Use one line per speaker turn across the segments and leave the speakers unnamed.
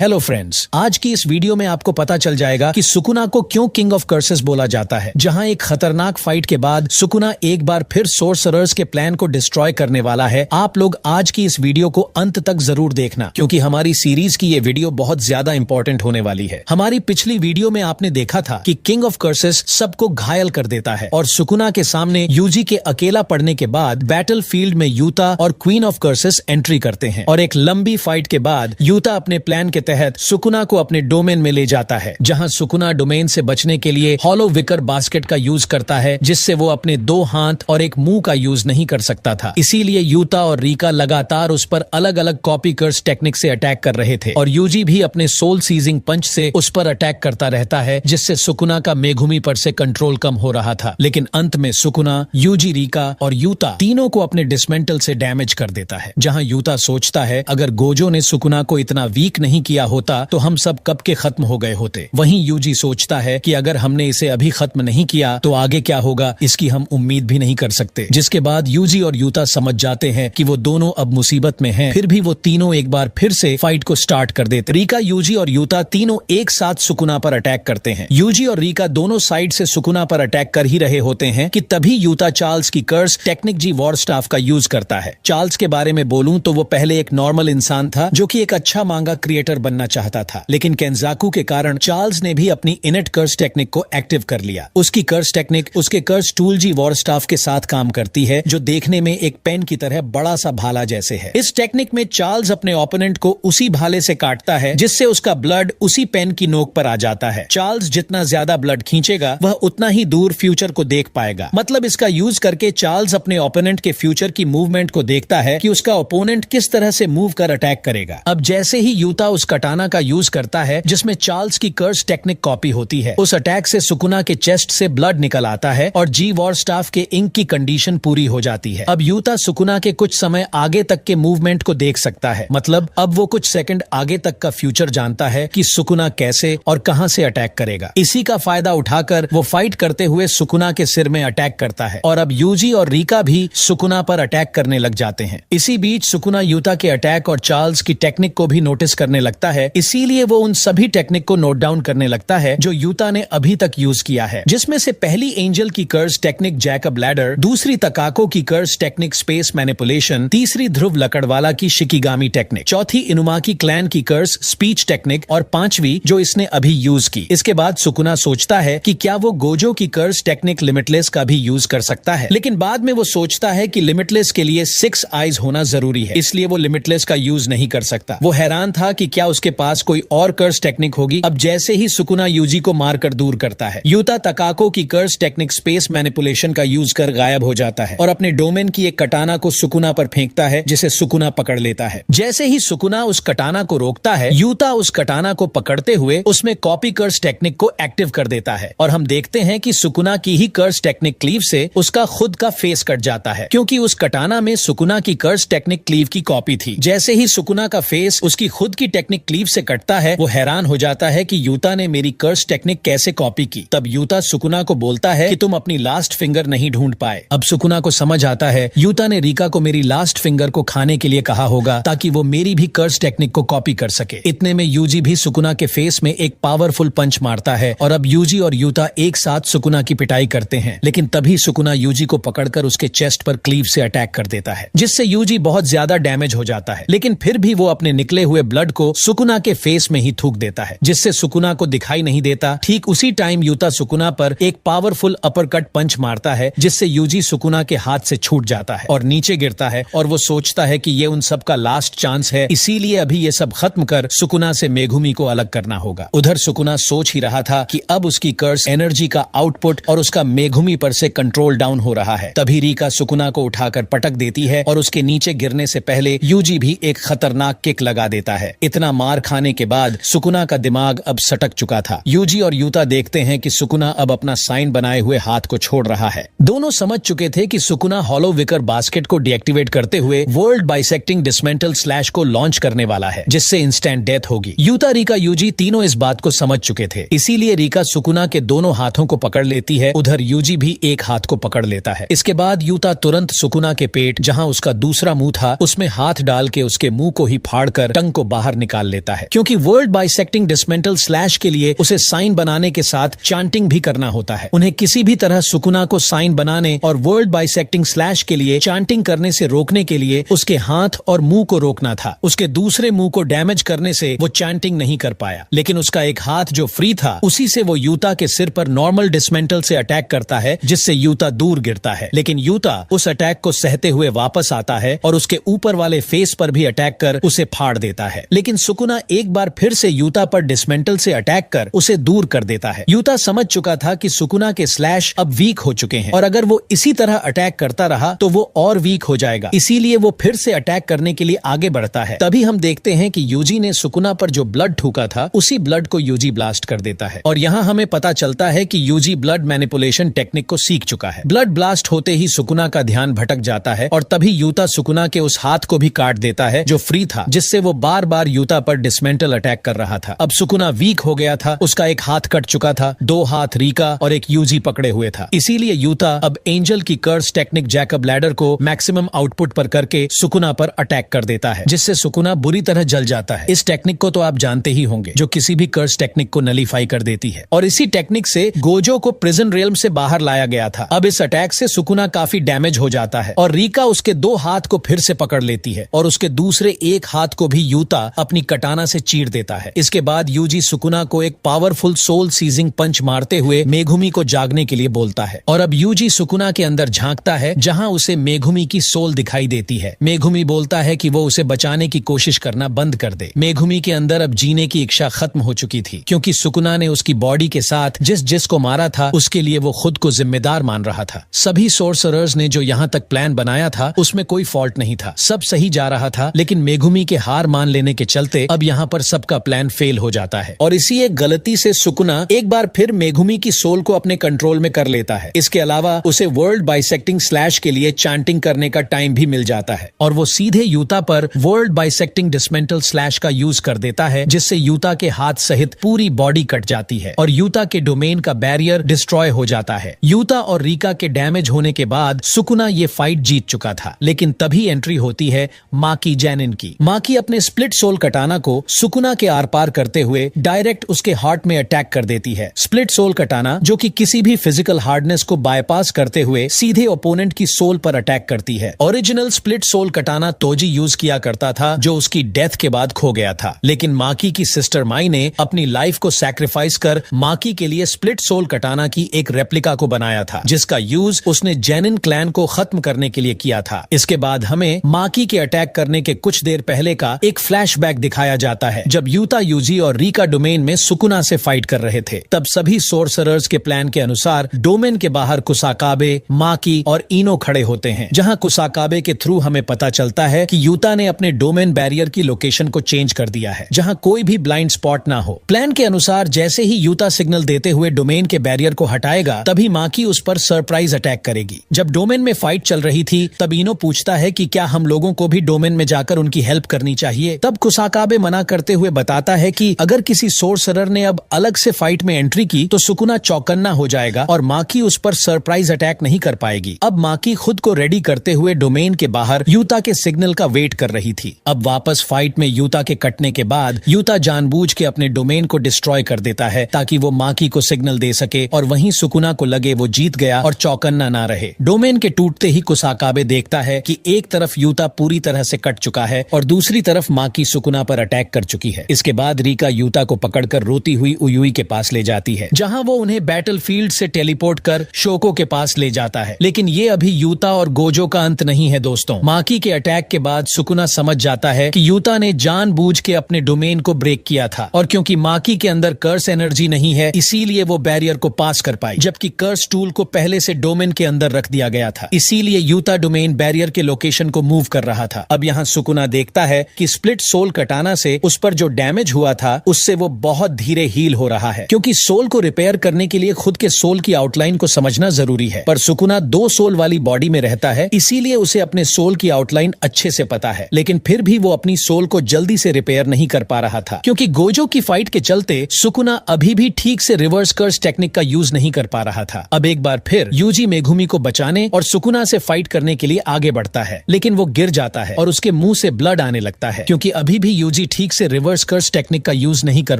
Hello friends, आज की इस वीडियो में आपको पता चल जाएगा कि सुकुना को क्यों किंग ऑफ कर्सेस बोला जाता है। जहां एक खतरनाक फाइट के बाद सुकुना एक बार फिर सोर्सरर्स के प्लान को डिस्ट्रॉय करने वाला है। आप लोग आज की इस वीडियो को अंत तक जरूर देखना, क्योंकि हमारी सीरीज की ये वीडियो बहुत ज्यादा इंपॉर्टेंट होने वाली है। हमारी पिछली वीडियो में आपने देखा था कि किंग ऑफ कर्सेस सबको घायल कर देता है और सुकुना के सामने यूजी के अकेला पड़ने के बाद बैटल फील्ड में यूता और क्वीन ऑफ कर्सेस एंट्री करते हैं और एक लंबी फाइट के बाद यूता अपने प्लान के तहत सुकुना को अपने डोमेन में ले जाता है, जहां सुकुना डोमेन से बचने के लिए हॉलो विकर बास्केट का यूज करता है, जिससे वो अपने 2 हाथ और एक मुंह का यूज नहीं कर सकता था। इसीलिए यूता और रीका लगातार उस पर अलग अलग कॉपी कर्स टेक्निक से अटैक कर रहे थे और यूजी भी अपने सोल सीजिंग पंच से उस पर अटैक करता रहता है, जिससे सुकुना का मेघुमी पर से कंट्रोल कम हो रहा था। लेकिन अंत में सुकुना, यूजी, रीका और यूता तीनों को अपने डिसमेंटल से डैमेज कर देता है। जहां यूता सोचता है अगर गोजो ने सुकुना को इतना वीक नहीं किया होता तो हम सब कब के खत्म हो गए होते। वहीं यूजी सोचता है कि अगर हमने इसे अभी खत्म नहीं किया तो आगे क्या होगा, इसकी हम उम्मीद भी नहीं कर सकते। जिसके बाद यूजी और यूता समझ जाते हैं कि वो दोनों अब मुसीबत में हैं। फिर भी वो तीनों एक बार फिर से फाइट को स्टार्ट कर देते। रीका, यूजी और यूता तीनों एक साथ सुकुना पर अटैक करते हैं। यूजी और रीका दोनों साइड से सुकुना पर अटैक कर ही रहे होते हैं कि तभी यूता चार्ल्स की कर्स टेक्निक जी वॉर स्टाफ का यूज करता है। चार्ल्स के बारे में बोलूं तो वो पहले एक नॉर्मल इंसान था जो कि एक अच्छा मांगा क्रिएटर बनना चाहता था, लेकिन केंजाकू के कारण चार्ल्स ने भी अपनी इनेट कर्स टेक्निक को एक्टिव कर लिया। उसकी कर्स टेक्निक उसके कर्स टूल जी वॉर स्टाफ के साथ काम करती है, जो देखने में एक पेन की तरह बड़ा सा भाला जैसे है। इस टेक्निक में चार्ल्स अपने ओपोनेंट को उसी भाले से काटता है, जिससे उसका ब्लड उसी पेन की नोक पर आ जाता है। चार्ल्स जितना ज्यादा ब्लड खींचेगा वह उतना ही दूर फ्यूचर को देख पाएगा। मतलब इसका यूज करके चार्ल्स अपने ओपोनेंट के फ्यूचर की मूवमेंट को देखता है कि उसका ओपोनेंट किस तरह से मूव कर अटैक करेगा। अब जैसे ही यूता उस कटाना का यूज करता है जिसमें चार्ल्स की कर्स टेक्निक कॉपी होती है, उस अटैक से सुकुना के चेस्ट से ब्लड निकल आता है और जी वॉर स्टाफ के इंक की कंडीशन पूरी हो जाती है। अब यूता सुकुना के कुछ समय आगे तक के मूवमेंट को देख सकता है। मतलब अब वो कुछ सेकंड आगे तक का फ्यूचर जानता है कि सुकुना कैसे और कहां से अटैक करेगा। इसी का फायदा उठाकर वो फाइट करते हुए सुकुना के सिर में अटैक करता है और अब यूजी और रीका भी सुकुना पर अटैक करने लग जाते हैं। इसी बीच सुकुना यूता के अटैक और चार्ल्स की टेक्निक को भी नोटिस करने लगता है, इसीलिए वो उन सभी टेक्निक को नोट डाउन करने लगता है जो यूता ने अभी तक यूज किया है, जिसमें से पहली एंजल की कर्स टेक्निक जैकब लैडर, दूसरी तकाको की कर्स टेक्निक स्पेस मैनिपुलेशन, तीसरी ध्रुव लकड़वाला की शिकिगामी टेक्निक, चौथी इनुमाकी क्लैन की कर्स स्पीच टेक्निक और पांचवी जो इसने अभी यूज की। इसके बाद सुकुना सोचता है कि क्या वो गोजो की कर्स टेक्निक लिमिटलेस का भी यूज कर सकता है, लेकिन बाद में वो सोचता है कि लिमिटलेस के लिए 6 आईज होना जरूरी है, इसलिए वो लिमिटलेस का यूज नहीं कर सकता। वो हैरान था कि क्या उसके पास कोई और कर्स टेक्निक होगी। अब जैसे ही सुकुना यूजी को मारकर दूर करता है, यूता तकाको की कर्स टेक्निक स्पेस मैनिपुलेशन का यूज कर गायब हो जाता है और अपने डोमेन की एक कटाना को सुकुना पर फेंकता है, जिसे सुकुना पकड़ लेता है। जैसे ही सुकुना उस कटाना को रोकता है, यूता उस कटाना को पकड़ते हुए उसमें कॉपी कर्स टेक्निक को एक्टिव कर देता है और हम देखते हैं कि सुकुना की ही कर्स टेक्निक क्लीव से उसका खुद का फेस कट जाता है, क्योंकि उस कटाना में सुकुना की कर्स टेक्निक क्लीव की कॉपी थी। जैसे ही सुकुना का फेस उसकी खुद की टेक्निक क्लीव से कटता है, वो हैरान हो जाता है कि यूता ने मेरी कर्स टेक्निक कैसे कॉपी की। तब यूता सुकुना को बोलता है कि तुम अपनी लास्ट फिंगर नहीं ढूंढ पाए। अब सुकुना को समझ आता है यूता ने रीका को मेरी लास्ट फिंगर को खाने के लिए कहा होगा, ताकि वो मेरी भी कर्स टेक्निक को कॉपी कर सके। इतने में यूजी भी सुकुना के फेस में एक पावरफुल पंच मारता है और अब यूजी और यूता एक साथ सुकुना की पिटाई करते हैं, लेकिन तभी सुकुना यूजी को पकड़कर उसके चेस्ट पर क्लीव से अटैक कर देता है, जिससे यूजी बहुत ज्यादा डैमेज हो जाता है। लेकिन फिर भी वो अपने निकले हुए ब्लड को सुकुना के फेस में ही थूक देता है, जिससे सुकुना को दिखाई नहीं देता। ठीक उसी टाइम यूता सुकुना पर एक पावरफुल अपरकट पंच मारता है, जिससे यूजी सुकुना के हाथ से छूट जाता है और नीचे गिरता है और वो सोचता है कि ये उन सब का लास्ट चांस है, इसीलिए अभी ये सब खत्म कर सुकुना से मेघुमी को अलग करना होगा। उधर सुकुना सोच ही रहा था कि अब उसकी कर्स एनर्जी का आउटपुट और उसका मेघुमी पर से कंट्रोल डाउन हो रहा है। तभी रीका सुकुना को उठाकर पटक देती है और उसके नीचे गिरने से पहले यूजी भी एक खतरनाक किक लगा देता है। इतना मार खाने के बाद सुकुना का दिमाग अब सटक चुका था। यूजी और यूता देखते हैं कि सुकुना अब अपना साइन बनाए हुए हाथ को छोड़ रहा है। दोनों समझ चुके थे कि सुकुना हॉलो विकर बास्केट को डीएक्टिवेट करते हुए वर्ल्ड बाइसेक्टिंग डिसमेंटल स्लैश को लॉन्च करने वाला है, जिससे इंस्टेंट डेथ होगी। यूता, रीका, यूजी तीनों इस बात को समझ चुके थे, इसीलिए रीका सुकुना के दोनों हाथों को पकड़ लेती है। उधर यूजी भी एक हाथ को पकड़ लेता है। इसके बाद यूता तुरंत सुकुना के पेट, जहां उसका दूसरा मुंह था, उसमें हाथ डाल के उसके मुंह को ही फाड़कर टंग को बाहर निकाल लेता है, क्योंकि वर्ल्ड बाइसेक्टिंग डिसमेंटल स्लैश के लिए उसे साइन बनाने के साथ चांटिंग भी करना होता है। उन्हें किसी भी तरह सुकुना को साइन बनाने और वर्ल्ड बाइसेक्टिंग स्लैश के लिए चांटिंग करने से रोकने के लिए उसके हाथ और मुंह को रोकना था। उसके दूसरे मुंह को डैमेज करने से वो चांटिंग नहीं कर पाया, लेकिन उसका एक हाथ जो फ्री था उसी से वो यूता के सिर पर नॉर्मल डिसमेंटल से अटैक करता है, जिससे यूता दूर गिरता है। लेकिन यूता उस अटैक को सहते हुए वापस आता है और उसके ऊपर वाले फेस पर भी अटैक कर उसे फाड़ देता है। लेकिन सुकुना एक बार फिर से यूता पर डिसमेंटल से अटैक कर उसे दूर कर देता है। यूता समझ चुका था कि सुकुना के स्लैश अब वीक हो चुके हैं और अगर वो इसी तरह अटैक करता रहा तो वो और वीक हो जाएगा, इसीलिए वो फिर से अटैक करने के लिए आगे बढ़ता है। तभी हम देखते हैं कि यूजी ने सुकुना पर जो ब्लड थूका था उसी ब्लड को यूजी ब्लास्ट कर देता है और यहाँ हमें पता चलता है कि यूजी ब्लड मैनिपुलेशन टेक्निक को सीख चुका है। ब्लड ब्लास्ट होते ही सुकुना का ध्यान भटक जाता है और तभी यूता सुकुना के उस हाथ को भी काट देता है जो फ्री था, जिससे वो बार बार यूता पर डिसमेंटल अटैक कर रहा था। अब सुकुना वीक हो गया था, उसका एक हाथ कट चुका था, 2 हाथ रीका और एक यूजी पकड़े हुए था। इसीलिए यूता अब एंजल की कर्स टेक्निक जैकब लैडर को मैक्सिमम आउटपुट पर करके सुकुना पर अटैक कर देता है, जिससे सुकुना बुरी तरह जल जाता है। इस टेक्निक को तो आप जानते ही होंगे, जो किसी भी कर्स टेक्निक को नलीफाई कर देती है। और इसी टेक्निक से गोजो को प्रिजन रियल्म से बाहर लाया गया था। अब इस अटैक से सुकुना काफी डैमेज हो जाता है और रीका उसके 2 हाथ को फिर से पकड़ लेती है और उसके दूसरे एक हाथ को भी यूता अपनी कटाना से चीर देता है। इसके बाद यूजी सुकुना को एक पावरफुल सोल सीजिंग पंच मारते हुए मेघुमी को जागने के लिए बोलता है और अब यूजी सुकुना के अंदर झांकता है, जहां उसे मेघुमी की सोल दिखाई देती है। मेघुमी बोलता है कि वो उसे बचाने की कोशिश करना बंद कर दे। मेघुमी के अंदर अब जीने की इच्छा खत्म हो चुकी थी, क्योंकि सुकुना ने उसकी बॉडी के साथ जिस को मारा था उसके लिए वो खुद को जिम्मेदार मान रहा था। सभी सोर्सरर्स ने जो यहाँ तक प्लान बनाया था उसमें कोई फॉल्ट नहीं था, सब सही जा रहा था, लेकिन मेघुमी के हार मान लेने के चलते अब यहाँ पर सबका प्लान फेल हो जाता है और इसी एक गलती से सुकुना एक बार फिर मेघुमी की सोल को अपने कंट्रोल में कर लेता है। इसके अलावा उसे वर्ल्ड बाइसेक्टिंग स्लैश के लिए चांटिंग करने का टाइम भी मिल जाता है और वो सीधे यूता पर वर्ल्ड बाइसेक्टिंग डिसमेंटल स्लैश का यूज कर देता है, जिससे यूता के हाथ सहित पूरी बॉडी कट जाती है और यूता के डोमेन का बैरियर डिस्ट्रॉय हो जाता है। यूता और रीका के डैमेज होने के बाद सुकुना ये फाइट जीत चुका था, लेकिन तभी एंट्री होती है माकी जैनिन की। माकी अपने स्प्लिट सोल कटाना को सुकुना के आर पार करते हुए डायरेक्ट उसके हार्ट में अटैक कर देती है। स्प्लिट सोल कटाना, जो कि किसी भी फिजिकल हार्डनेस को बाईपास करते हुए सीधे ओपोनेंट की सोल पर अटैक करती है। ओरिजिनल स्प्लिट सोल कटाना तोजी यूज किया करता था, जो उसकी डेथ के बाद खो गया था, लेकिन माकी की सिस्टर माई ने अपनी लाइफ को सैक्रिफाइस कर माकी के लिए स्प्लिट सोल कटाना की एक रेप्लिका को बनाया था, जिसका यूज उसने जैनिन क्लैन को खत्म करने के लिए किया था। इसके बाद हमें माकी के अटैक करने के कुछ देर पहले का एक फ्लैशबैक दिखाया जाता है, जब यूता यूजी और रीका डोमेन में सुकुना से फाइट कर रहे थे। तब सभी सोर्सरर्स के प्लान के अनुसार डोमेन के बाहर कुसाकाबे, माकी और इनो खड़े होते हैं, जहां कुसाकाबे के थ्रू हमें पता चलता है कि यूता ने अपने डोमेन बैरियर की लोकेशन को चेंज कर दिया है, जहां कोई भी ब्लाइंड स्पॉट ना हो। प्लान के अनुसार जैसे ही यूता सिग्नल देते हुए डोमेन के बैरियर को हटाएगा, तभी माकी उस पर सरप्राइज अटैक करेगी। जब डोमेन में फाइट चल रही थी, तब इनो पूछता है कि क्या हम लोगों को भी डोमेन में जाकर उनकी हेल्प करनी चाहिए। तब कुसाकाबे मना करते हुए बताता है कि अगर किसी सोर्सरर ने अब अलग से फाइट में एंट्री की तो सुकुना चौकन्ना हो जाएगा और माकी उस पर सरप्राइज अटैक नहीं कर पाएगी। अब माकी खुद को रेडी करते हुए डोमेन के बाहर यूता के सिग्नल का वेट कर रही थी। अब वापस फाइट में यूता के कटने के बाद यूता जानबूझ के अपने डोमेन को डिस्ट्रॉय कर देता है, ताकि वो माकी को सिग्नल दे सके और वहीं सुकुना को लगे वो जीत गया और चौकन्ना ना रहे। डोमेन के टूटते ही कुसाकाबे देखता है कि एक तरफ यूता पूरी तरह से कट चुका है और दूसरी तरफ माकी सुकुना पर अटैक कर चुकी है। इसके बाद रीका यूता को पकड़कर रोती हुई उयुई के पास ले जाती है, जहां वो उन्हें बैटलफील्ड से टेलीपोर्ट कर शोको के पास ले जाता है। लेकिन ये अभी यूता और गोजो का अंत नहीं है दोस्तों। माकी के अटैक के बाद सुकुना समझ जाता है कि यूता ने जानबूझ के अपने डोमेन को ब्रेक किया था और क्योंकि माकी के अंदर कर्स एनर्जी नहीं है, इसीलिए वो बैरियर को पास कर पाई, जबकि कर्स टूल को पहले से डोमेन के अंदर रख दिया गया था। इसीलिए यूता डोमेन बैरियर के लोकेशन को मूव कर रहा था। अब यहाँ सुकुना देखता है कि स्प्लिट सोल कटाना से उस पर जो डैमेज हुआ था उससे वो बहुत धीरे हील हो रहा है, क्योंकि सोल को रिपेयर करने के लिए खुद के सोल की आउटलाइन को समझना जरूरी है। पर सुकुना 2 सोल वाली बॉडी में रहता है, इसीलिए उसे अपने सोल की आउटलाइन अच्छे से पता है, लेकिन फिर भी वो अपनी सोल को जल्दी से रिपेयर नहीं कर पा रहा था, क्योंकि गोजो की फाइट के चलते सुकुना अभी भी ठीक से रिवर्स कर्स टेक्निक का यूज नहीं कर पा रहा था। अब एक बार फिर यूजी मेघुमी को बचाने और सुकुना से फाइट करने के लिए आगे बढ़ता है, लेकिन वो गिर जाता है और उसके मुंह से ब्लड आने लगता है, क्योंकि अभी भी यूजी यूजी ठीक से रिवर्स कर्स टेक्निक का यूज नहीं कर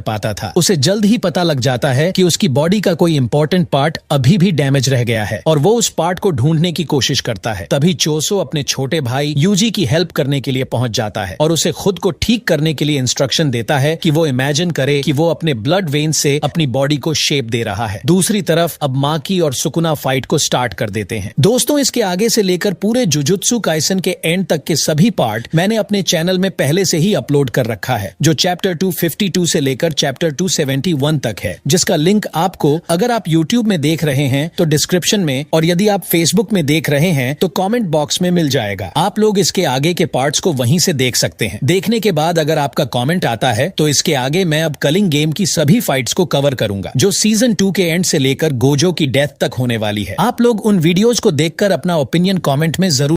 पाता था। उसे जल्द ही पता लग जाता है कि उसकी बॉडी का कोई इंपॉर्टेंट पार्ट अभी भी डैमेज रह गया है और वो उस पार्ट को ढूंढने की कोशिश करता है। तभी चोसो अपने छोटे भाई यूजी की हेल्प करने के लिए पहुंच जाता है और उसे खुद को ठीक करने के लिए इंस्ट्रक्शन देता है कि वो इमेजिन करे कि वो अपने ब्लड वेन से अपनी बॉडी को शेप दे रहा है। दूसरी तरफ अब माकी और सुकुना फाइट को स्टार्ट कर देते हैं। दोस्तों, इसके आगे से लेकर पूरे जुजुत्सु काइसन के एंड तक के सभी पार्ट मैंने अपने चैनल में पहले से ही अपलोड कर रखा है, जो चैप्टर 252 से लेकर चैप्टर 271 तक है, जिसका लिंक आपको अगर आप यूट्यूब में देख रहे हैं तो डिस्क्रिप्शन में और यदि आप फेसबुक में देख रहे हैं तो कमेंट बॉक्स में मिल जाएगा। आप लोग इसके आगे के पार्ट्स को वहीं से देख सकते हैं। देखने के बाद अगर आपका कमेंट आता है तो इसके आगे मैं अब कलिंग गेम की सभी फाइट्स को कवर करूंगा, जो सीजन 2 के एंड से लेकर गोजो की डेथ तक होने वाली है। आप लोग उन वीडियोज को देखकर अपना ओपिनियन कमेंट में जरूर